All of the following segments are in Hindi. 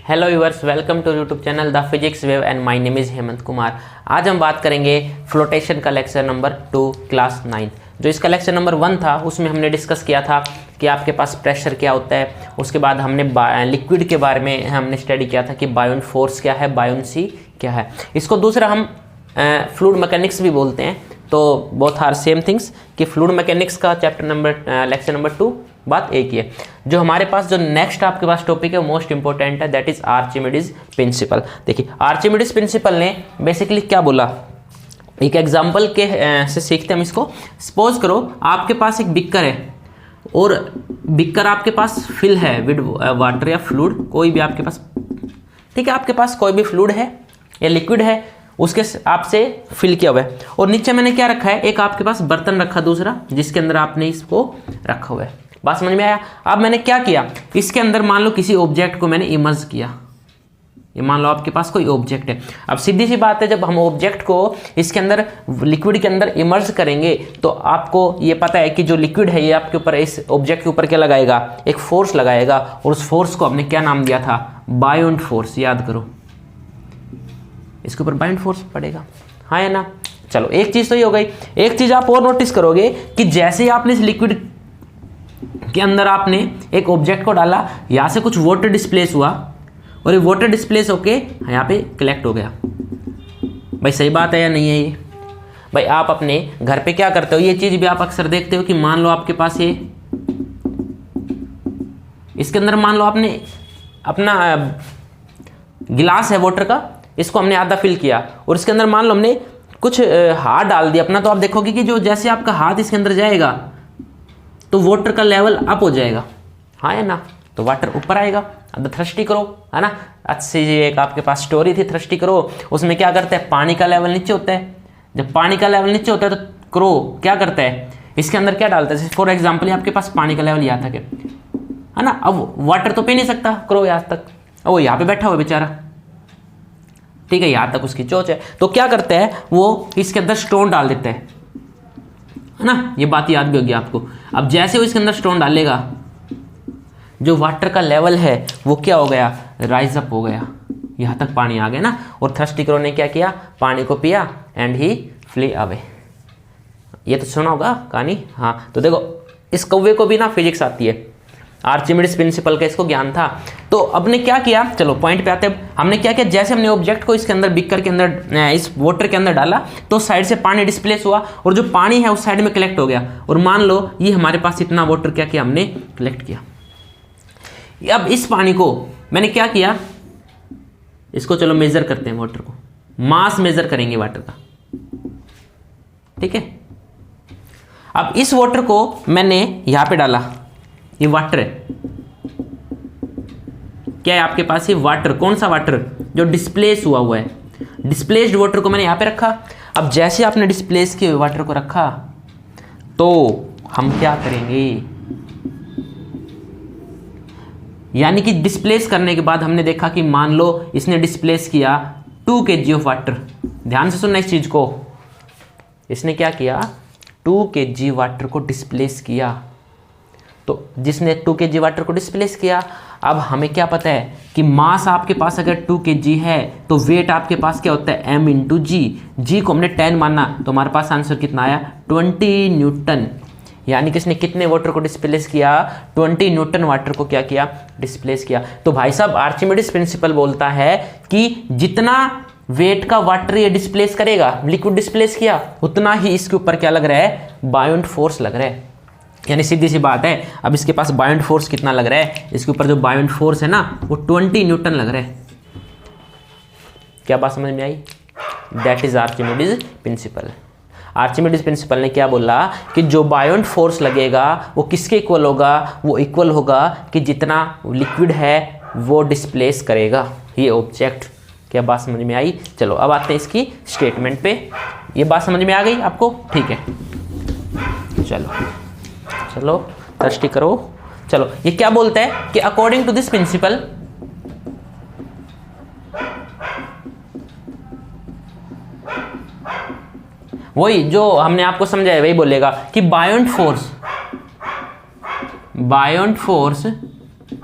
Hello viewers, welcome to YouTube channel the physics wave and my name is Hemant Kumar. आज हम बात करेंगे फ्लोटेशन का लेक्चर नंबर 2 क्लास 9। जो इसका लेक्चर नंबर 1 था उसमें हमने डिस्कस किया था कि आपके पास प्रेशर क्या होता है। उसके बाद हमने लिक्विड के बारे में हमने स्टडी किया था कि बायोंट फोर्स क्या है, बायोंसी क्या है। इसको दूसरा हम फ्लूइड मैकेनिक्स भी बोलते हैं। तो बोथ आर सेम थिंग्स कि फ्लूइड मैकेनिक्स का लेक्चर नंबर 2 बात एक ही है। जो हमारे पास जो नेक्स्ट आपके पास टॉपिक है मोस्ट इंपॉर्टेंट है, दैट इज आर्चिमिडीज प्रिंसिपल। देखिए आर्चिमिडीज प्रिंसिपल ने बेसिकली क्या बोला, एक एग्जांपल के से सीखते हैं हम इसको। सपोज करो आपके पास एक बिक्कर है और बिक्कर आपके पास फिल है विद वाटर या फ्लूइड, कोई भी आपके पास, ठीक है, आपके पास कोई भी फ्लूइड है या लिक्विड है, उसके आपसे फिल किया हुआ है। और नीचे मैंने क्या रखा है, एक आपके पास बर्तन रखा दूसरा जिसके अंदर आपने इसको रखा हुआ है। बात समझ में आया? अब मैंने क्या किया, इसके अंदर मान लो किसी ऑब्जेक्ट को मैंने इमर्ज किया। ये मान लो आपके पास कोई ऑब्जेक्ट है। अब सीधी सी बात है, जब हम ऑब्जेक्ट को इसके अंदर लिक्विड के अंदर इमर्ज करेंगे तो आपको ये पता है कि जो लिक्विड है ये आपके ऊपर, इस ऑब्जेक्ट के ऊपर क्या लगाएगा, एक फोर्स लगाएगा। और उस फोर्स को हमने क्या नाम दिया था, बायोंट फोर्स। याद करो, इसके ऊपर बायोंट फोर्स पड़ेगा, हाँ या ना। चलो एक चीज तो ये हो गई। एक चीज आप और नोटिस करोगे कि जैसे ही आपने इस लिक्विड के अंदर आपने एक ऑब्जेक्ट को डाला, यहां से कुछ वाटर डिस्प्लेस हुआ और ये वाटर डिस्प्लेस होके यहां पे कलेक्ट हो गया। भाई सही बात है या नहीं है ये? भाई आप अपने घर पे क्या करते हो, ये चीज भी आप अक्सर देखते हो कि मान लो आपके पास ये, इसके अंदर मान लो आपने अपना गिलास है वाटर का, इसको हमने आधा फिल किया और इसके अंदर मान लो हमने कुछ हाथ डाल दिया अपना। तो आप देखोगे कि जो जैसे आपका हाथ इसके अंदर जाएगा तो वाटर का लेवल अप हो जाएगा, हाँ है ना। तो वाटर ऊपर आएगा। अब थ्रस्टी करो, है ना, अच्छी एक आपके पास स्टोरी थी थ्रस्टी करो, उसमें क्या करता है, पानी का लेवल नीचे होता है। जब पानी का लेवल नीचे होता है तो क्रो क्या करता है, इसके अंदर क्या डालता है, फॉर एग्जाम्पल आपके पास पानी का लेवल यहाँ तक है ना। अब वाटर तो पी नहीं सकता क्रो यहाँ तक, अब वो यहाँ पे बैठा हुआ बेचारा, ठीक है, यहाँ तक उसकी चोंच है। तो क्या करता है, वो इसके अंदर स्टोन डाल देता है ना। ये बात याद भी होगी आपको। अब जैसे वो इसके अंदर स्टोन डालेगा, जो वाटर का लेवल है वो क्या हो गया, राइज अप हो गया, यहां तक पानी आ गया ना। और थर्स्टी क्रो ने क्या किया, पानी को पिया एंड ही फ्ली अवे। ये तो सुना होगा कहानी, हाँ। तो देखो इस कौवे को भी ना फिजिक्स आती है, आर्चिमिडीज प्रिंसिपल का इसको ज्ञान था। तो अब ने क्या किया, चलो पॉइंट पे आते हैं। हमने क्या किया, जैसे हमने ऑब्जेक्ट को इसके अंदर बिकर के अंदर, इस वाटर के अंदर डाला तो साइड से पानी डिस्प्लेस हुआ और जो पानी है उस साइड में कलेक्ट हो गया। और मान लो ये हमारे पास इतना वाटर क्या किया, हमने कलेक्ट किया। अब इस पानी को मैंने क्या किया, इसको चलो मेजर करते हैं, वाटर को मास मेजर करेंगे वाटर का, ठीक है। अब इस वाटर को मैंने यहां पे डाला, ये वाटर है, क्या है आपके पास, ये वाटर, कौन सा वाटर, जो डिस्प्लेस हुआ है। डिस्प्लेस्ड वाटर को मैंने यहां पे रखा। अब जैसे आपने डिस्प्लेस किए हुए वाटर को रखा तो हम क्या करेंगे, यानी कि डिस्प्लेस करने के बाद हमने देखा कि मान लो इसने डिस्प्लेस किया 2 kg ऑफ वाटर। ध्यान से सुनना इस चीज को, इसने क्या किया, 2 kg वाटर को डिस्प्लेस किया। तो जिसने 2 kg वाटर को डिस्प्लेस किया, अब हमें क्या पता है कि मास आपके पास अगर 2 kg है तो वेट आपके पास क्या होता है, m इंटू जी। जी को हमने 10 माना तो हमारे पास आंसर कितना आया, 20 न्यूटन। यानी कि इसने कितने वाटर को डिस्प्लेस किया, 20 न्यूटन वाटर को क्या किया, डिस्प्लेस किया। तो भाई साहब आर्चिमिडीज प्रिंसिपल बोलता है कि जितना वेट का वाटर ये डिस्प्लेस करेगा, लिक्विड डिस्प्लेस किया, उतना ही इसके ऊपर क्या लग रहा है, बायोंट फोर्स लग रहा है। यानी सीधी सी बात है, अब इसके पास बायोंट फोर्स कितना लग रहा है, इसके ऊपर जो बायोंट फोर्स है ना वो 20 न्यूटन लग रहा है। क्या बात समझ में आई? That is Archimedes principle. Archimedes principle ने क्या बोला कि जो बायोंट फोर्स लगेगा वो किसके इक्वल होगा, वो इक्वल होगा कि जितना लिक्विड है वो डिस्प्लेस करेगा ये ऑब्जेक्ट। क्या बात समझ में आई? चलो अब आते हैं इसकी स्टेटमेंट पे। ये बात समझ में आ गई आपको? ठीक है, चलो थर्स्टी करो। चलो ये क्या बोलता है कि अकॉर्डिंग टू दिस प्रिंसिपल, वही जो हमने आपको समझाया वही बोलेगा कि बायोंट फोर्स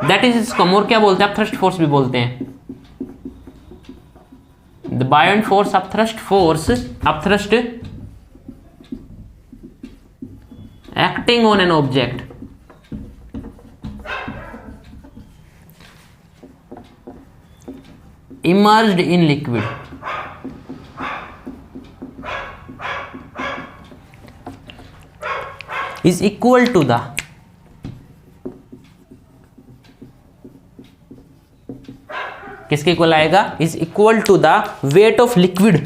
दैट इज इसको मोर क्या बोलते हैं आप, थ्रस्ट फोर्स भी बोलते हैं। The buoyant force upthrust acting on an object immersed in liquid is equal to the किसके इक्वल आएगा? Is equal to the weight of liquid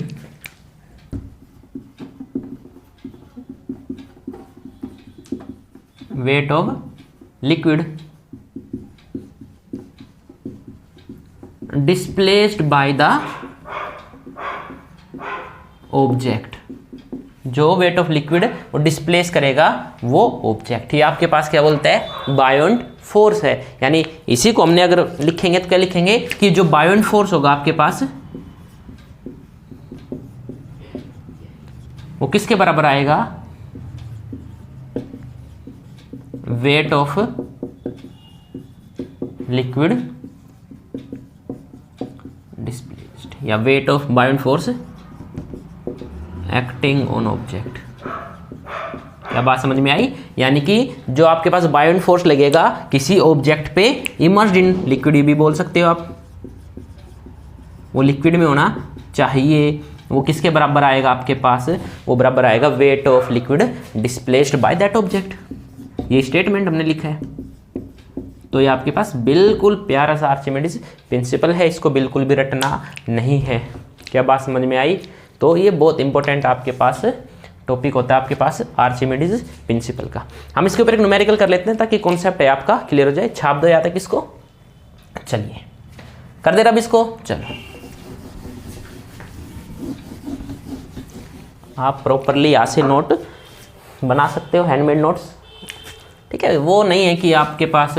displaced by the object. जो वेट ऑफ लिक्विड वो डिस्प्लेस करेगा वो ऑब्जेक्ट, ये आपके पास क्या बोलता है? बायोंट फोर्स है। यानी इसी को हमने अगर लिखेंगे तो क्या लिखेंगे कि जो बायोंट फोर्स होगा आपके पास वो किसके बराबर आएगा? वेट ऑफ लिक्विड डिस्प्लेस्ड या weight of बायोंट force acting on object. क्या बात समझ में आई? यानी कि जो आपके पास बायोंट फोर्स लगेगा किसी ऑब्जेक्ट पे इमर्स्ड इन लिक्विड भी बोल सकते हो आप, वो लिक्विड में होना चाहिए, वो किसके बराबर आएगा आपके पास? वो बराबर आएगा wait of liquid displaced by that object. ये स्टेटमेंट हमने लिखा है। तो ये आपके पास बिल्कुल प्यारा सा आर्चिमेडिस प्रिंसिपल है, इसको बिल्कुल भी रटना नहीं है। क्या बात समझ में आई? तो ये बहुत इंपॉर्टेंट आपके पास टॉपिक होता है आपके पास आर्चिमेडिस प्रिंसिपल का। हम इसके ऊपर एक न्यूमेरिकल कर लेते हैं ताकि कॉन्सेप्ट है आपका क्लियर हो जाए। छाप दो यहाँ तक इसको, चलिए कर दे रहा अब इसको। चलो आप प्रॉपरली यहाँ से नोट बना सकते हो, हैंडमेड नोट्स, ठीक है। वो नहीं है कि आपके पास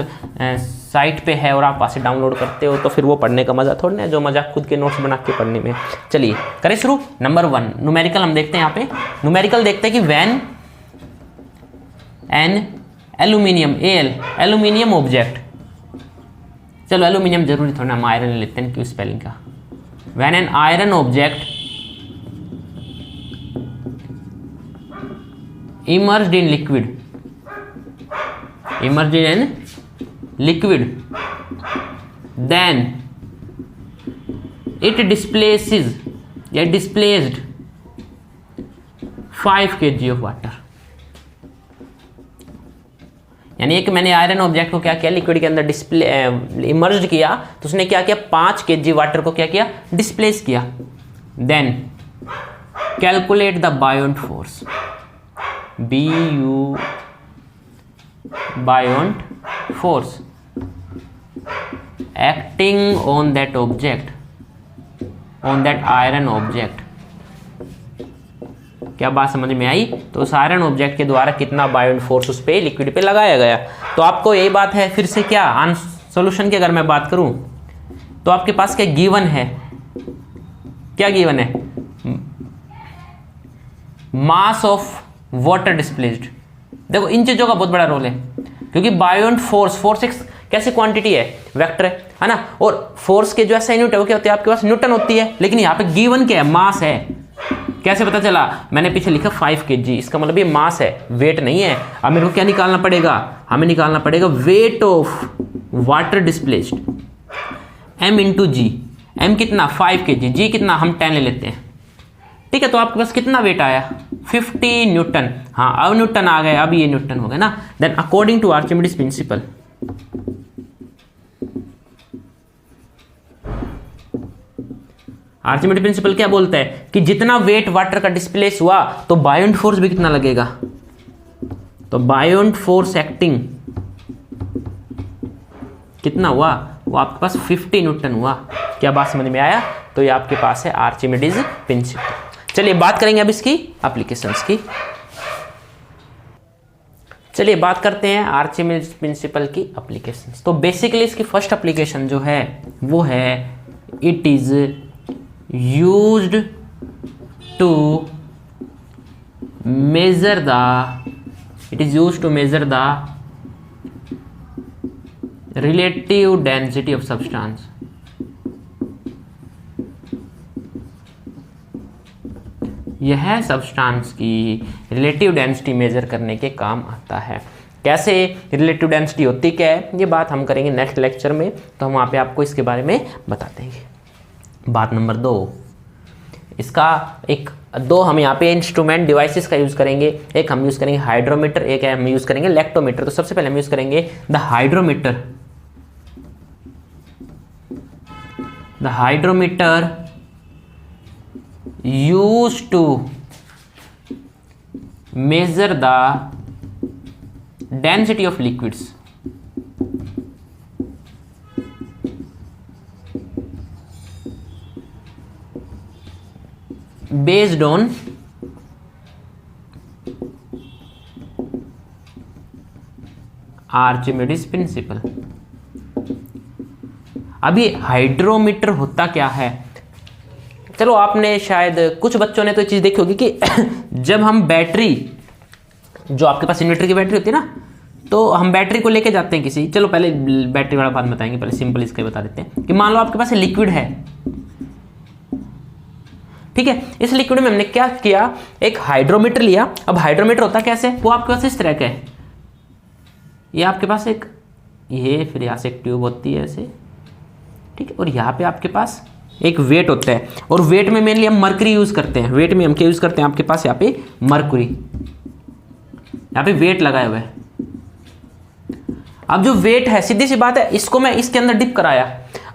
साइट पे है और आप वहाँ से डाउनलोड करते हो तो फिर वो पढ़ने का मज़ा थोड़ा ना है, जो मज़ा खुद के नोट्स बना के पढ़ने में। चलिए करें शुरू। नंबर 1 न्यूमेरिकल हम देखते हैं। यहाँ पे न्यूमेरिकल देखते हैं कि when an aluminium aluminium object, चलो एल्यूमिनियम जरूरी थोड़ा, हम आयरन लेते हैं क्यों स्पेलिंग का। When an iron object immersed in liquid then it displaced 5 kg of water। यानी एक मैंने आयरन ऑब्जेक्ट को क्या किया, लिक्विड के अंदर इमर्ज्ड किया, तो उसने क्या किया 5 kg वाटर को क्या किया, डिस्प्लेस किया। Then calculate the buoyant force, buoyant force acting on that object, on that iron object. क्या बात समझ में आई? तो उस आयरन ऑब्जेक्ट के द्वारा कितना बायोंट फोर्स उस पे लिक्विड पे लगाया गया। तो आपको यही बात है। फिर से क्या सॉल्यूशन की अगर मैं बात करूं तो आपके पास क्या गिवन है, क्या गिवन है? Mass of water displaced. देखो इन चीजों का बहुत बड़ा रोल है क्योंकि बायोंट फोर्स एक कैसी क्वांटिटी है, वेक्टर है ना, और फोर्स के जो ऐसा यूनिट है वो क्या होती है आपके पास, न्यूटन होती है। लेकिन यहाँ पे गिवन क्या है, मास है। कैसे पता चला? मैंने पीछे लिखा 5 kg, इसका मतलब ये मास है, वेट नहीं है। अब मेरे को क्या निकालना पड़ेगा? हमें निकालना पड़ेगा weight of water displaced, m into g. m कितना? 5 kg, g कितना? हम 10 ले लेते हैं, ठीक है। तो आपके पास कितना वेट आया? 50 न्यूटन। हाँ अब न्यूटन आ गए, अब ये न्यूटन हो गए ना। Then according to Archimedes principle, Archimedes principle क्या बोलता है कि जितना वेट वाटर का डिस्प्लेस हुआ तो बायोंट फोर्स भी कितना लगेगा। तो बायोंट फोर्स एक्टिंग कितना हुआ? वो आपके पास 50 न्यूटन हुआ। क्या बात समझ में आया? तो ये आपके पास है आर्चिमेडिस प्रिंसिपल। चलिए बात करेंगे अब इसकी एप्लीकेशंस की। चलिए बात करते हैं आर्चिमेडिस प्रिंसिपल की एप्लीकेशंस। तो बेसिकली इसकी फर्स्ट एप्लीकेशन जो है वो है it is used to measure the relative density of substance. यह सब्सटेंस की रिलेटिव डेंसिटी मेजर करने के काम आता है। कैसे रिलेटिव डेंसिटी होती क्या है, ये बात हम करेंगे नेक्स्ट लेक्चर में, तो हम वहाँ पे आपको इसके बारे में बता देंगे। बात नंबर 2, इसका दो हम यहाँ पे इंस्ट्रूमेंट डिवाइसेस का यूज़ करेंगे। एक हम यूज़ करेंगे हाइड्रोमीटर, एक हम यूज़ करेंगे लैक्टोमीटर। तो सबसे पहले हम यूज़ करेंगे the hydrometer. The hydrometer used to measure the density of liquids based on Archimedes principle. अभी हाइड्रोमीटर होता क्या है, चलो आपने शायद कुछ बच्चों ने तो ये चीज़ देखी होगी कि जब हम बैटरी, जो आपके पास इन्वर्टर की बैटरी होती है ना, तो हम बैटरी को लेके जाते हैं किसी, चलो पहले बैटरी वाला बात बताएंगे, पहले सिंपल इसका ही बता देते हैं कि मान लो आपके पास लिक्विड है, ठीक है। इस लिक्विड में हमने क्या किया, एक हाइड्रोमीटर लिया। अब हाइड्रोमीटर होता कैसे, वो आपके पास इस तरह का है, ये आपके पास एक, ये फिर यहाँ से एक ट्यूब होती है ऐसे, ठीक है, और यहाँ पे आपके पास एक वेट होता है, और वेट में मेनली हम मरकरी यूज करते हैं। वेट में हम क्या यूज करते हैं, आपके पास यहाँ पे मरकरी, यहाँ पे वेट लगाया हुआ है। अब जो वेट है, सीधी सी बात है, इसको मैं इसके अंदर डिप कराया।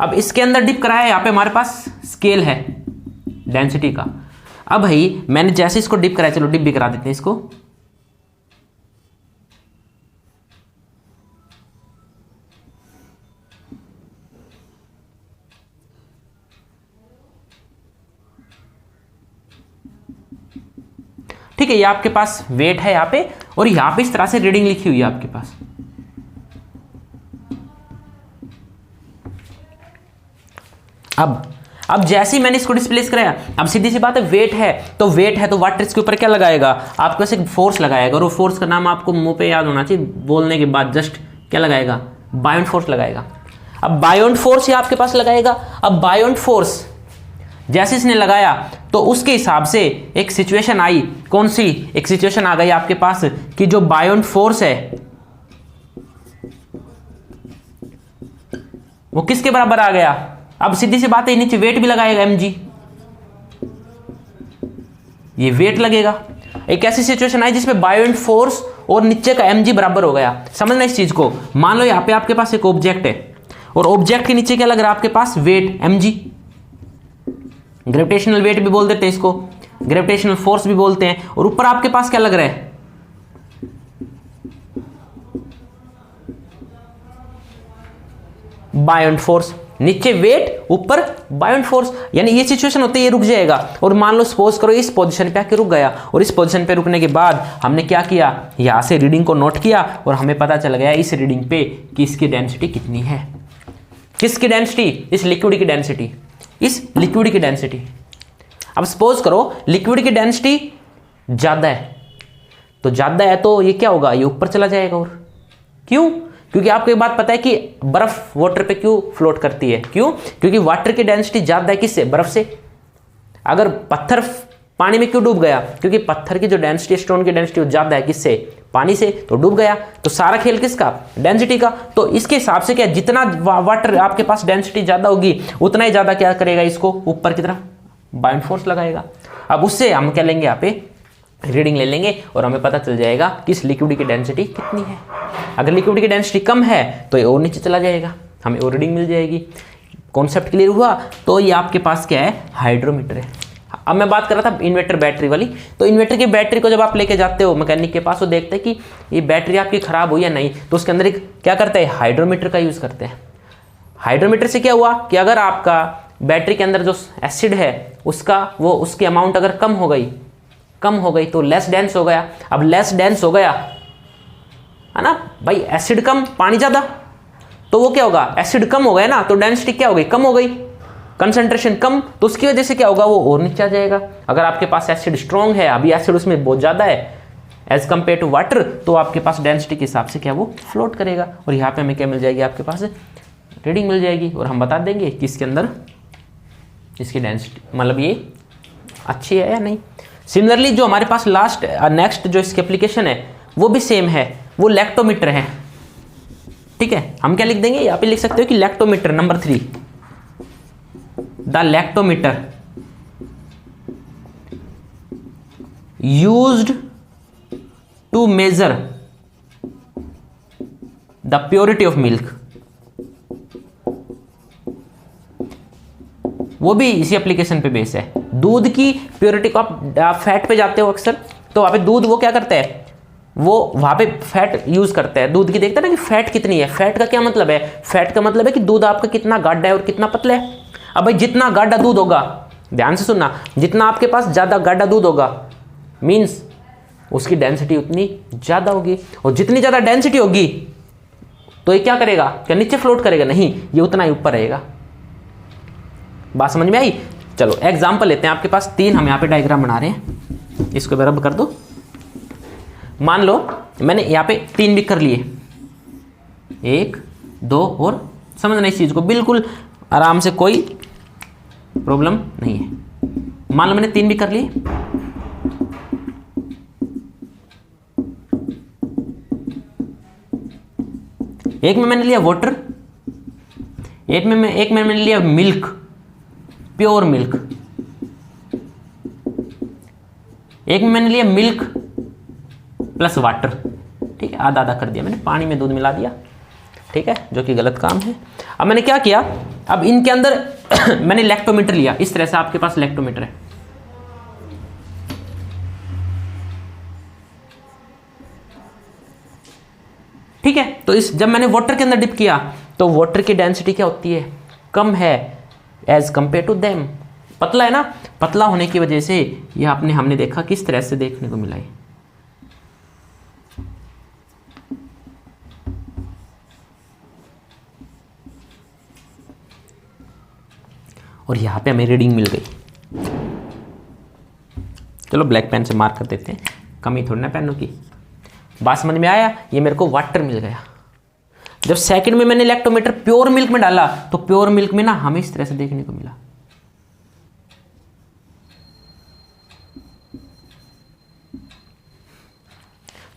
अब इसके अंदर डिप कराया, यहाँ पे हमारे पास स्केल है डेंसिटी का। अब भाई मैंने जैसे इसको डिप कराया, चलो डिप भी करा देते हैं इसको, ठीक है। ये आपके पास वेट है यहाँ पे, और यहाँ पे इस तरह से रीडिंग लिखी हुई है आपके पास। अब जैसे ही मैंने इसको डिस्प्लेस कराया, अब सीधी सी बात है, वेट है तो वाटर इसके ऊपर क्या लगाएगा, आपके पास एक फोर्स लगाएगा, और वो फोर्स का नाम आपको मुंह पे याद होना चाहिए, बोलने के बाद जस्ट क्या लगाएगा, बायोंट फोर्स लगाएगा। अब बायोंट फोर्स ये आपके पास लगाएगा। अब बायोंट फोर्स जैसे इसने लगाया, तो उसके हिसाब से एक सिचुएशन आई, कौन सी, एक सिचुएशन आ गई आपके पास कि जो बायोंट फोर्स है वो किसके बराबर आ गया। अब सीधी सी बात है, नीचे वेट भी लगाएगा mg, ये वेट लगेगा। एक ऐसी सिचुएशन आई जिसमें बायोंट फोर्स और नीचे का mg बराबर हो गया। समझना इस चीज को, मान लो यहाँ पे आपके पास एक ऑब्जेक्ट है, और ऑब्जेक्ट के नीचे क्या लग रहा है आपके पास, वेट mg, ग्रेविटेशनल वेट भी बोल देते हैं इसको, ग्रेविटेशनल फोर्स भी बोलते हैं, और ऊपर आपके पास क्या लग रहा है, बायोंट फोर्स। नीचे वेट, ऊपर बायोंट फोर्स, यानी ये सिचुएशन होती है, ये रुक जाएगा। और मान लो सपोज करो इस पोजीशन पे आके रुक गया, और इस पोजीशन पे रुकने के बाद हमने क्या किया, यहां से रीडिंग को नोट किया, और हमें पता चल गया इस रीडिंग पे कि इसकी डेंसिटी कितनी है। किसकी डेंसिटी, इस लिक्विड की डेंसिटी, इस लिक्विड की डेंसिटी। अब सपोज करो लिक्विड की डेंसिटी ज्यादा है, तो ज्यादा है तो ये क्या होगा, ये ऊपर चला जाएगा। और क्यों, क्योंकि आपको एक बात पता है कि बर्फ वाटर पे क्यों फ्लोट करती है, क्यों, क्योंकि वाटर की डेंसिटी ज्यादा है किससे, बर्फ से। अगर पत्थर पानी में क्यों डूब गया, क्योंकि पत्थर की जो डेंसिटी, स्टोन की डेंसिटी ज्यादा है किससे, पानी से, तो डूब गया। तो सारा खेल किसका, डेंसिटी का। तो इसके हिसाब से क्या, जितना वाटर आपके पास डेंसिटी ज्यादा होगी, उतना ही ज्यादा क्या करेगा, इसको ऊपर की तरफ बायोंट फोर्स लगाएगा। अब उससे हम क्या लेंगे, यहाँ पे रीडिंग ले लेंगे, और हमें पता चल जाएगा कि इस लिक्विड की डेंसिटी कितनी है। अगर लिक्विड की डेंसिटी कम है तो ये और नीचे चला जाएगा, हमें और रीडिंग मिल जाएगी। कॉन्सेप्ट क्लियर हुआ। तो ये आपके पास क्या है, हाइड्रोमीटर है। अब मैं बात कर रहा था इन्वर्टर बैटरी वाली। तो इन्वर्टर की बैटरी को जब आप लेके जाते हो मैकेनिक के पास, वो देखते हैं कि ये बैटरी आपकी खराब हुई या नहीं, तो उसके अंदर एक क्या करते हैं, हाइड्रोमीटर का यूज करते हैं। हाइड्रोमीटर से क्या हुआ कि अगर आपका बैटरी के अंदर जो एसिड है उसका वो उसकी अमाउंट अगर कम हो गई तो लेस डेंस हो गया। अब लेस डेंस हो गया है ना भाई, एसिड कम पानी ज्यादा, तो वो क्या होगा, एसिड कम हो गया ना, तो डेंसिटी क्या हो गई, कम हो गई, कंसंट्रेशन कम, तो उसकी वजह से क्या होगा, वो और नीचे आ जाएगा। अगर आपके पास एसिड स्ट्रॉन्ग है, अभी एसिड उसमें बहुत ज्यादा है एज कंपेयर टू वाटर, तो आपके पास डेंसिटी के हिसाब से क्या वो फ्लोट करेगा। और यहाँ पे हमें क्या मिल जाएगी, आपके पास रीडिंग मिल जाएगी, और हम बता देंगे कि इसके अंदर इसकी डेंसिटी मतलब ये अच्छी है या नहीं। सिमिलरली जो हमारे पास लास्ट नेक्स्ट जो इसकी एप्लीकेशन है वो भी सेम है, वो लैक्टोमीटर है। ठीक है, हम क्या लिख देंगे, यहां पे लिख सकते हो कि lactometer number 3, the lactometer used to measure the purity of milk. वो भी इसी एप्लीकेशन पे बेस है। दूध की प्योरिटी को आप फैट पे जाते हो अक्सर, तो वहां पे दूध वो क्या करता है, वो वहां पे फैट यूज करता है दूध की, देखते हैं ना कि फैट कितनी है। फैट का क्या मतलब है, फैट का मतलब है कि दूध आपका कितना गाढ़ा है और कितना पतला है। अब भाई जितना गाढ़ा दूध होगा, ध्यान से सुनना, जितना आपके पास ज्यादा गाढ़ा दूध होगा मींस उसकी डेंसिटी उतनी ज्यादा होगी, और जितनी ज्यादा डेंसिटी होगी तो ये क्या करेगा, क्या नीचे फ्लोट करेगा, नहीं, ये उतना ही ऊपर रहेगा। बात समझ में आई? चलो एग्जांपल लेते हैं, आपके पास 3 हम यहाँ पे डायग्राम बना रहे हैं, इसको बराबर कर दो। मान लो मैंने यहाँ पे 3 भी कर लिए, 1 2, और समझना इस चीज को बिल्कुल आराम से, कोई प्रॉब्लम नहीं है। मान लो मैंने 3 भी कर लिए, एक में मैंने लिया वाटर, एक में मैंने लिया मिल्क, प्योर मिल्क, एक में मैंने लिया मिल्क प्लस वाटर। ठीक है, आधा आधा कर दिया मैंने, पानी में दूध मिला दिया। ठीक है, जो कि गलत काम है। अब मैंने क्या किया, अब इनके अंदर मैंने लैक्टोमीटर लिया, इस तरह से आपके पास लैक्टोमीटर है। ठीक है, तो इस जब मैंने वाटर के अंदर डिप किया तो वाटर की डेंसिटी क्या होती है, कम है एज कंपेयर टू देम, पतला है ना। पतला होने की वजह से ये हमने देखा किस तरह से देखने को मिला है। और यहां पे हमें रीडिंग मिल गई। चलो ब्लैक पेन से मार्क कर देते हैं, कमी थोड़ी ना पेनों की। बात समझ में आया? ये मेरे को वाटर मिल गया। जब सेकंड में मैंने लैक्टोमीटर प्योर मिल्क में डाला तो प्योर मिल्क में ना हमें इस तरह से देखने को मिला।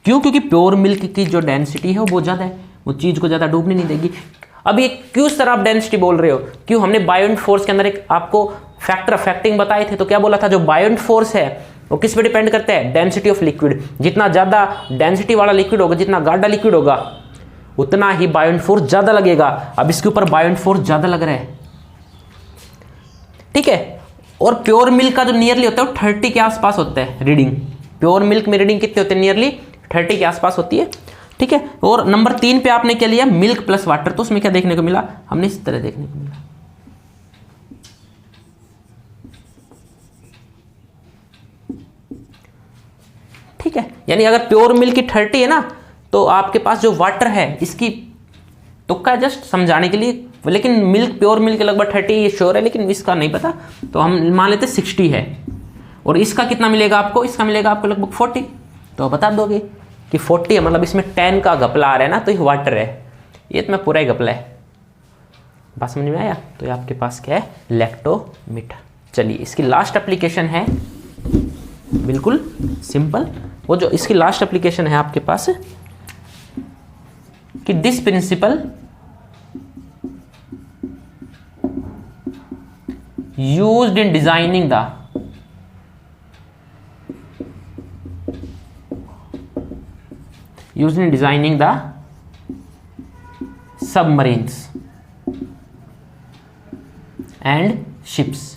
क्यों? क्योंकि प्योर मिल्क की जो डेंसिटी है वो बहुत ज्यादा है, वो चीज को ज्यादा डूबने नहीं देगी। अब ये क्यों सर आप डेंसिटी बोल रहे हो? क्यों? हमने बायोइंट फोर्स के अंदर एक आपको फैक्टर अफेक्टिंग बताए थे, तो क्या बोला था, जो बायोइंट फोर्स है वो किस पे डिपेंड करता है, डेंसिटी ऑफ लिक्विड। जितना ज्यादा डेंसिटी वाला लिक्विड होगा, जितना गाढ़ा लिक्विड होगा, उतना ही बायोइंट फोर्स ज्यादा लगेगा। अब इसके ऊपर बायोइंट फोर्स ज्यादा लग रहा है। ठीक है, और प्योर मिल्क का जो नियरली होता है वो 30 के आसपास होता है रीडिंग। प्योर मिल्क में रीडिंग कितने होते हैं, नियरली 30 के आसपास होती है। ठीक है, और नंबर 3 पे आपने क्या लिया, मिल्क प्लस वाटर, तो उसमें क्या देखने को मिला, हमने इस तरह देखने को मिला। ठीक है, यानी अगर प्योर मिल्क की 30 है ना, तो आपके पास जो वाटर है इसकी तुक्का जस्ट समझाने के लिए, लेकिन मिल्क प्योर मिल्क लगभग 30 ये श्योर है, लेकिन इसका नहीं पता, तो हम मान लेते 60 है। और इसका कितना मिलेगा आपको, इसका मिलेगा आपको लगभग 40। तो बता दोगे कि 40 है, मतलब इसमें 10 का घपला आ रहा है ना, तो ये वाटर है, ये तो मैं पूरा ही घपला है। बात समझ में आया? तो ये आपके पास क्या है, लैक्टोमीटर। चलिए इसकी लास्ट एप्लीकेशन है, बिल्कुल सिंपल। वो जो इसकी लास्ट एप्लीकेशन है आपके पास कि this principle used in designing the submarines and ships.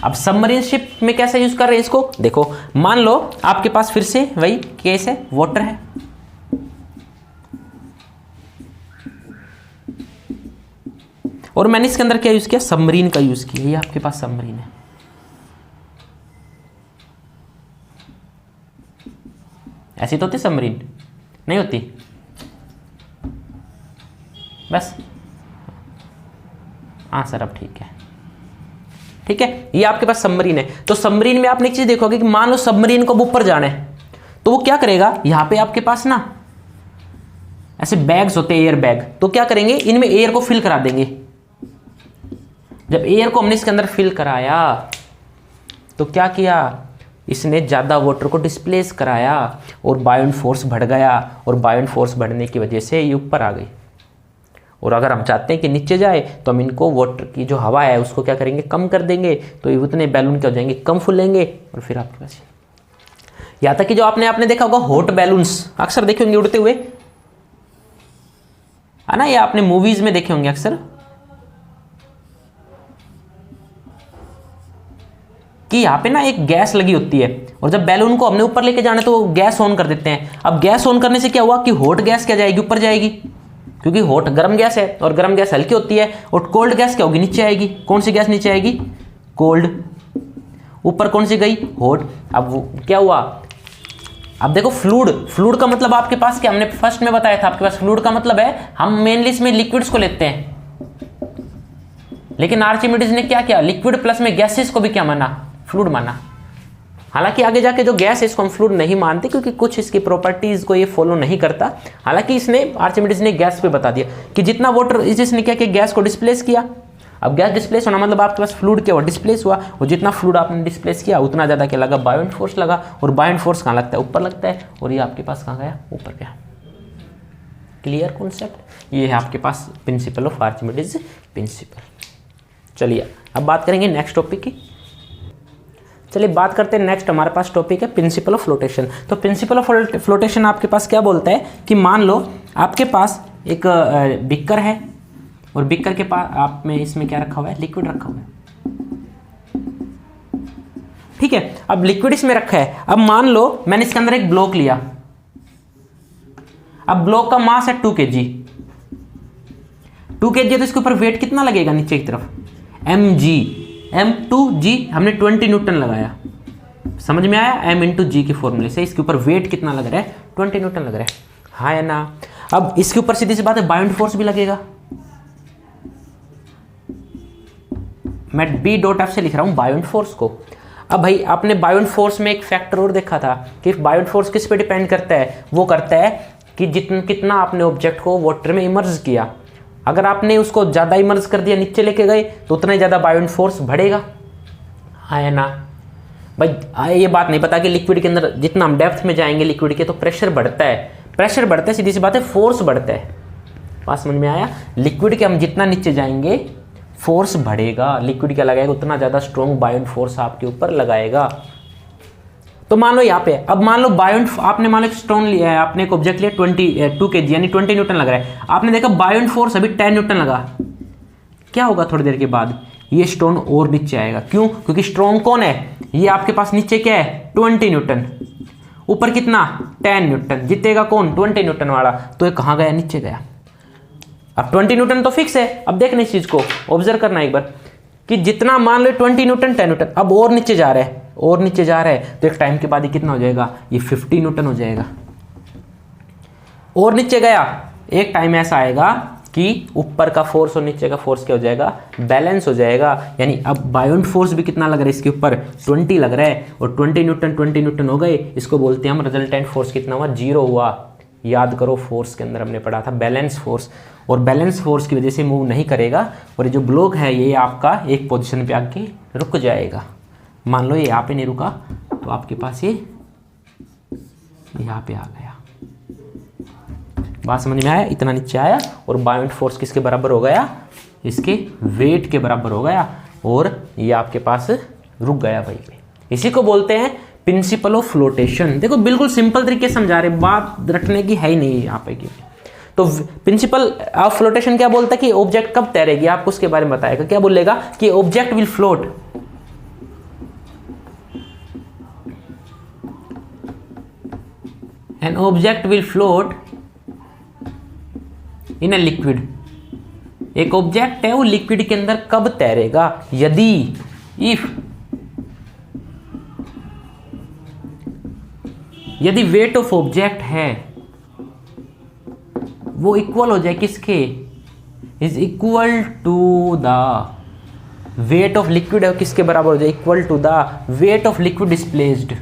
अब सबमरीन शिप में कैसे यूज कर रहे हैं इसको, देखो मान लो आपके पास फिर से वही केस है, वाटर है, और मैंने इसके अंदर क्या यूज किया, सबमरीन का यूज किया। ये आपके पास सबमरीन है, ऐसी तो होती सबमरीन, नहीं होती, बस हाँ सर अब ठीक है। ठीक है, ये आपके पास सबमरीन है। तो सबमरीन में आपने एक चीज देखोगे कि मान लो सबमरीन को ऊपर जाना है, तो वो क्या करेगा, यहां पे आपके पास ना ऐसे बैग्स होते हैं, एयर बैग, तो क्या करेंगे, इनमें एयर को फिल करा देंगे। जब एयर को हमने इसके अंदर फिल कराया तो क्या किया, इसने ज़्यादा वाटर को डिस्प्लेस कराया और बायोंट फोर्स बढ़ गया, और बायोंट फोर्स बढ़ने की वजह से ये ऊपर आ गई। और अगर हम चाहते हैं कि नीचे जाए तो हम इनको वाटर की जो हवा है उसको क्या करेंगे, कम कर देंगे, तो ये उतने बैलून क्या हो जाएंगे, कम फूलेंगे, और फिर आपके पास यहाँ तक कि जो आपने देखा होगा हॉट बैलून्स अक्सर देखे होंगे उड़ते हुए, है ना, ये आपने मूवीज में देखे होंगे अक्सर, कि यहाँ पे ना एक गैस लगी होती है, और जब बैलून को हमने ऊपर लेके जाना तो गैस ऑन कर देते हैं। अब गैस ऑन करने से क्या हुआ कि हॉट गैस क्या जाएगी, ऊपर जाएगी, क्योंकि हॉट गर्म गैस है और गर्म गैस हल्की होती है, और कोल्ड गैस क्या होगी, नीचे आएगी। कौन सी गैस नीचे आएगी, कोल्ड, ऊपर कौन सी गई, हॉट। अब वो क्या हुआ, अब देखो फ्लूइड का मतलब आपके पास क्या, हमने फर्स्ट में बताया था आपके पास फ्लूइड का मतलब है, हम मेनली इसमें लिक्विड्स को लेते हैं, लेकिन आर्चिमिडीज ने क्या किया, लिक्विड प्लस में गैसेस को भी क्या माना, फ्लूइड माना। हालांकि आगे जाके जो गैस है इसको हम फ्लूइड नहीं मानते, क्योंकि कुछ इसकी प्रॉपर्टीज को ये फॉलो नहीं करता। हालांकि इसने आर्चिमिडीज ने गैस पे बता दिया कि जितना वाटर, इसने क्या किया, गैस को डिस्प्लेस किया। अब गैस डिस्प्लेस होना मतलब आपके पास फ्लूइड क्या हुआ, डिस्प्लेस हुआ, और जितना फ्लूइड आपने डिस्प्लेस किया उतना ज़्यादा क्या लगा, बायोंट फोर्स लगा, और बायोंट फोर्स कहाँ लगता है, ऊपर लगता है, और ये आपके पास कहाँ गया, ऊपर गया। क्लियर कॉन्सेप्ट, ये है आपके पास प्रिंसिपल ऑफ आर्चिमिडीज प्रिंसिपल। चलिए अब बात करेंगे नेक्स्ट टॉपिक की। चलिए बात करते हैं नेक्स्ट, हमारे पास टॉपिक है प्रिंसिपल ऑफ फ्लोटेशन। तो प्रिंसिपल ऑफ फ्लोटेशन आपके पास क्या बोलता है कि मान लो आपके पास एक बिकर है, और बिकर के पास आप में इसमें क्या रखा हुआ है, लिक्विड रखा हुआ है, ठीक है। अब लिक्विड इसमें रखा है, अब मान लो मैंने इसके अंदर एक ब्लॉक लिया, अब ब्लॉक का मास है 2 kg, 2 kg है, तो इसके ऊपर वेट कितना लगेगा नीचे की तरफ, mg, m2g, हमने 20 न्यूटन लगाया, समझ में आया, m इंटू जी के फॉर्मूले से इसके ऊपर वेट कितना लग रहा है, 20 न्यूटन लग रहा है, हाँ या ना। अब इसके ऊपर सीधी सी बात है बायोंट फोर्स भी लगेगा, मैं B.F से लिख रहा हूं बायोंट फोर्स को। अब भाई आपने बायोंट फोर्स में एक फैक्टर और देखा था कि बायोंट फोर्स किस पे डिपेंड करता है, वो करता है कि कितना आपने ऑब्जेक्ट को वाटर में इमर्ज किया। अगर आपने उसको ज़्यादा इमर्ज कर दिया, नीचे लेके गए, तो उतना ही ज़्यादा बायोंट फोर्स बढ़ेगा, हाँ या ना। भाई ये बात नहीं पता कि लिक्विड के अंदर जितना हम डेप्थ में जाएंगे लिक्विड के, तो प्रेशर बढ़ता है, प्रेशर बढ़ता है, सीधी सी बात है, फोर्स बढ़ता है। बात समझ में आया, लिक्विड के हम जितना नीचे जाएंगे फोर्स बढ़ेगा, लिक्विड क्या लगाएगा, उतना ज़्यादा स्ट्रॉन्ग बायोंट फोर्स आपके ऊपर लगाएगा। तो मान लो यहाँ पे, अब मान लो बायोंट, आपने मान लो स्टोन लिया है, आपने एक ऑब्जेक्ट लिया 2 kg यानी 20 न्यूटन लग रहा है, आपने देखा बायोंट फोर्स अभी 10 न्यूटन लगा, क्या होगा थोड़ी देर के बाद, ये स्टोन और नीचे आएगा। क्यों, क्योंकि स्ट्रॉन्ग कौन है, ये आपके पास नीचे क्या है 20 न्यूटन, ऊपर कितना 10 न्यूटन, जीतेगा कौन 20 न्यूटन वाला, तो ये कहाँ गया, नीचे गया। अब 20 न्यूटन तो फिक्स है, अब देखना इस चीज को ऑब्जर्व करना एक बार कि जितना मान लो 20 न्यूटन 10 न्यूटन, अब और नीचे जा रहा है, और नीचे जा रहा है, तो एक टाइम के बाद ये कितना हो जाएगा, ये 50 न्यूटन हो जाएगा। और नीचे गया, एक टाइम ऐसा आएगा कि ऊपर का फोर्स और नीचे का फोर्स क्या हो जाएगा, बैलेंस हो जाएगा। यानी अब बायोंट फोर्स भी कितना लग रहा है इसके ऊपर, 20 लग रहा है, और 20 न्यूटन हो गए, इसको बोलते हैं हम रिजल्टेंट फोर्स कितना हुआ, 0 हुआ। याद करो फोर्स के अंदर हमने पढ़ा था बैलेंस फोर्स, और बैलेंस फोर्स की वजह से मूव नहीं करेगा, और ये जो ब्लॉक है ये आपका एक पोजीशन पे आके रुक जाएगा। मान लो ये यहाँ पे नहीं रुका, तो आपके पास ये यहाँ पे आ गया। बात समझ में आया, इतना नीचे आया, और बायोंट फोर्स किसके बराबर हो गया, इसके वेट के बराबर हो गया, और ये आपके पास रुक गया वहीं पे। इसी को बोलते हैं प्रिंसिपल ऑफ फ्लोटेशन। देखो बिल्कुल सिंपल तरीके से समझा रहे, बात रटने की है ही नहीं यहाँ पे की। तो प्रिंसिपल ऑफ फ्लोटेशन क्या बोलता है कि ऑब्जेक्ट कब तैरेगी, आपको उसके बारे में बताएगा। क्या बोलेगा कि object will float, an object will float in a liquid. एक ऑब्जेक्ट है वो लिक्विड के अंदर कब तैरेगा, यदि यदि वेट ऑफ ऑब्जेक्ट है वो इक्वल हो जाए किसके, is equal to the weight of liquid है किसके बराबर हो जाए, equal to the weight of liquid displaced.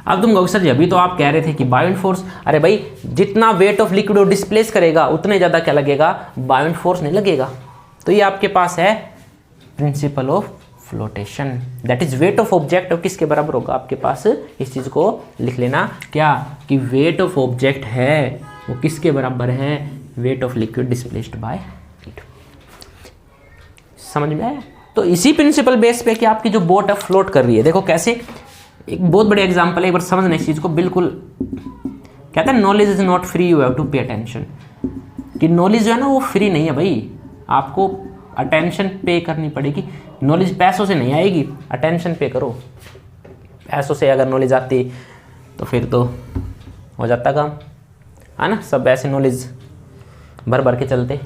अब तुम कहोगे सर जी अभी तो आप कह रहे थे कि बायोइंट फोर्स, अरे भाई जितना वेट ऑफ लिक्विड डिस्प्लेस करेगा उतने ज़्यादा क्या लगेगा, बायोइंट फोर्स नहीं लगेगा। तो ये आपके पास है principle of flotation, that is weight of object और किसके बराबर होगा आपके पास, इस चीज़ को लिख लेना क्या, कि वेट ऑफ ऑब्जेक्ट है वो किसके बराबर है, wait of liquid displaced by heat. समझ में आया। तो इसी प्रिंसिपल बेस पे कि आपकी जो बोट है फ्लोट कर रही है, देखो कैसे, एक बहुत बड़ी एग्जांपल है, एक बार समझना इस चीज को बिल्कुल। कहते हैं knowledge is not free, you have to pay attention, कि नॉलेज जो है ना वो फ्री नहीं है भाई, आपको अटेंशन पे करनी पड़ेगी। नॉलेज पैसों से नहीं आएगी, अटेंशन पे करो। पैसों से अगर नॉलेज आती तो फिर तो हो जाता काम, है ना, सब ऐसे नॉलेज भर भर के चलते।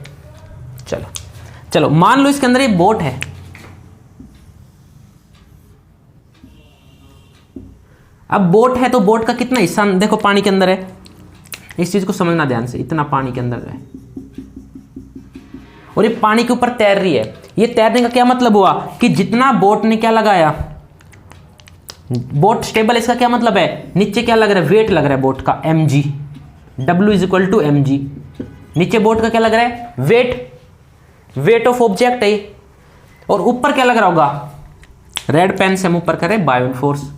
चलो चलो मान लो इसके अंदर एक बोट है, अब बोट है तो बोट का कितना हिस्सा देखो पानी के अंदर है, इस चीज को समझना ध्यान से, इतना पानी के अंदर है और ये पानी के ऊपर तैर रही है। ये तैरने का क्या मतलब हुआ कि जितना बोट ने क्या लगाया, बोट स्टेबल, इसका क्या मतलब है, नीचे क्या लग रहा है, वेट लग रहा है बोट का mg, W is equal to mg, नीचे बोट का क्या लग रहा है, वेट ऑफ ऑब्जेक्ट है, और ऊपर क्या लग रहा होगा, रेड पेन से हम ऊपर करें बायोइंट फोर्स।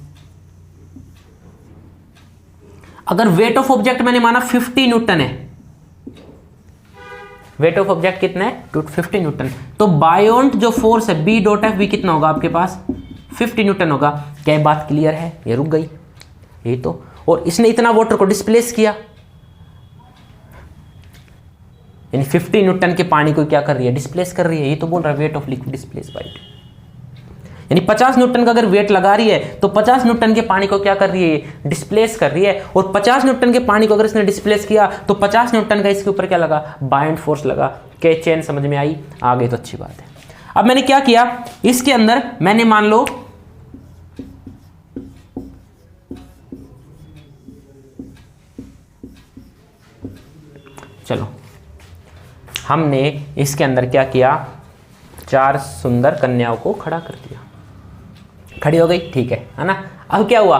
अगर वेट ऑफ ऑब्जेक्ट मैंने माना 50 न्यूटन है, वेट ऑफ ऑब्जेक्ट कितना है 50 न्यूटन, तो बायोइंट जो फोर्स है बी डॉट एफ भी कितना होगा आपके पास 50 न्यूटन होगा। क्या ये बात क्लियर है, ये रुक गई यही तो, और इसने इतना वाटर को डिस्प्लेस किया, यानी 50 न्यूटन के पानी को क्या कर रही है, डिस्प्लेस कर रही है। ये तो बोल रहा है wait of liquid displace by heat, यानी 50 न्यूटन का अगर वेट लगा रही है तो 50 न्यूटन के पानी को क्या कर रही है, डिस्प्लेस कर रही है। और 50 न्यूटन के पानी को अगर इसने डिस्प्लेस किया तो 50 न्यूटन का इसके ऊपर क्या लगा, बायोइंट फोर्स लगा। क्या चेन समझ में आई, आ गई तो अच्छी बात है। अब मैंने क्या किया, इसके अंदर मैंने मान लो चलो हमने इसके अंदर क्या किया, 4 सुंदर कन्याओं को खड़ा कर दिया, खड़ी हो गई, ठीक है ना। अब क्या हुआ,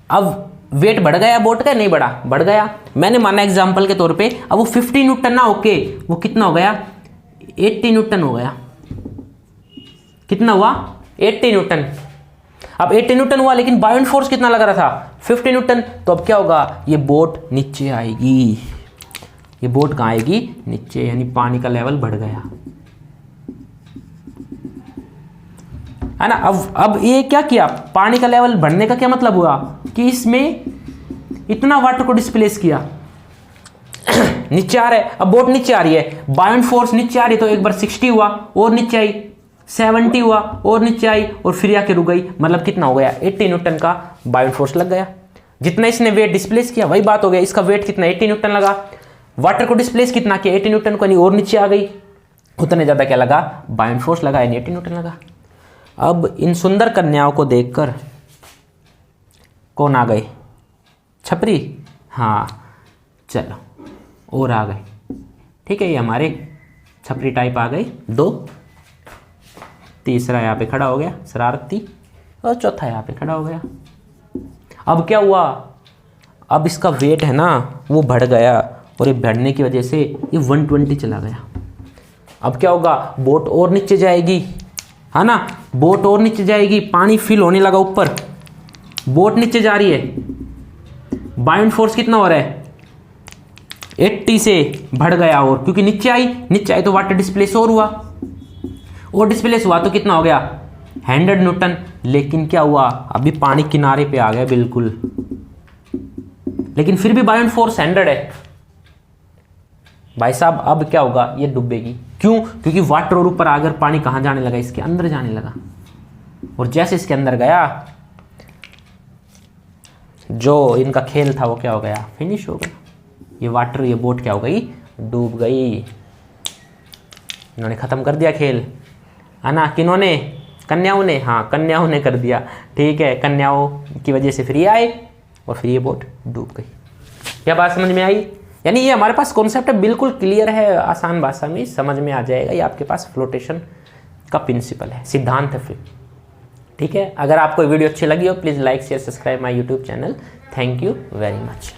अब वेट बढ़ गया बोट का, नहीं बढ़ा, बढ़ गया। मैंने माना एग्जांपल के तौर पे, अब वो 50 न्यूटन ना ओके, वो कितना हो गया 80 न्यूटन हो गया। कितना हुआ 80 न्यूटन। अब 80 न्यूटन हुआ लेकिन बायोइंट फोर्स कितना लग रहा था 50 न्यूटन, तो अब क्या होगा, ये बोट नीचे आएगी, ये बोट कहाँ आएगी नीचे, यानी पानी का लेवल बढ़ गया, है ना। अब ये क्या किया, पानी का लेवल बढ़ने का क्या मतलब हुआ कि इसमें इतना वाटर को डिस्प्लेस किया नीचे आ रहा है, अब बोट नीचे आ रही है, बायोइंट फोर्स नीचे आ रही है, तो एक बार 60 हुआ और नीचे आई, 70 हुआ और नीचे आई और फिर आके रुक गई, मतलब कितना हो गया 80 न्यूटन का बायोइंट फोर्स लग गया। जितना इसने वेट डिस्प्लेस किया वही बात हो गया, इसका वेट कितना 80 न्यूटन लगा, वाटर को डिस्प्लेस कितना किया 80 न्यूटन को, नहीं और नीचे आ गई, उतने ज्यादा क्या लगा बायोइंट फोर्स लगा, यानी 80 न्यूटन लगा। अब इन सुंदर कन्याओं को देखकर कौन आ गए, छपरी, हाँ चलो और आ गए, ठीक है, ये हमारे छपरी टाइप आ गए 2, तीसरा यहाँ पे खड़ा हो गया शरारती, और चौथा यहाँ पे खड़ा हो गया। अब क्या हुआ, अब इसका वेट है ना वो बढ़ गया, और ये बढ़ने की वजह से ये 120 चला गया। अब क्या होगा, बोट और नीचे जाएगी, है ना, बोट और नीचे जाएगी, पानी फिल होने लगा ऊपर, बोट नीचे जा रही है, बायोइंट फोर्स कितना हो रहा है 80 से बढ़ गया, और क्योंकि नीचे आई तो वाटर डिस्प्लेस और हुआ, और डिस्प्लेस हुआ तो कितना हो गया 100 न्यूटन। लेकिन क्या हुआ, अभी पानी किनारे पे आ गया बिल्कुल, लेकिन फिर भी बायोइंट फोर्स 100 है भाई साहब। अब क्या होगा, ये डूबेगी, क्यों, क्योंकि वाटर और ऊपर आकर पानी कहां जाने लगा, इसके अंदर जाने लगा, और जैसे इसके अंदर गया जो इनका खेल था वो क्या हो गया, फिनिश हो गया। ये वाटर, ये बोट क्या हो गई, डूब गई, इन्होंने खत्म कर दिया खेल, है ना। किन्होंने, कन्याओं ने, हाँ कन्याओं ने कर दिया, ठीक है, कन्याओं की वजह से फिर ये आए और फिर ये बोट डूब गई। क्या बात समझ में आई, यानी ये हमारे पास कॉन्सेप्ट है, बिल्कुल क्लियर है, आसान भाषा में समझ में आ जाएगा, ये आपके पास फ्लोटेशन का प्रिंसिपल है, सिद्धांत है फिर, ठीक है, अगर आपको वीडियो अच्छी लगी हो please like share subscribe my YouTube channel. Thank you very much.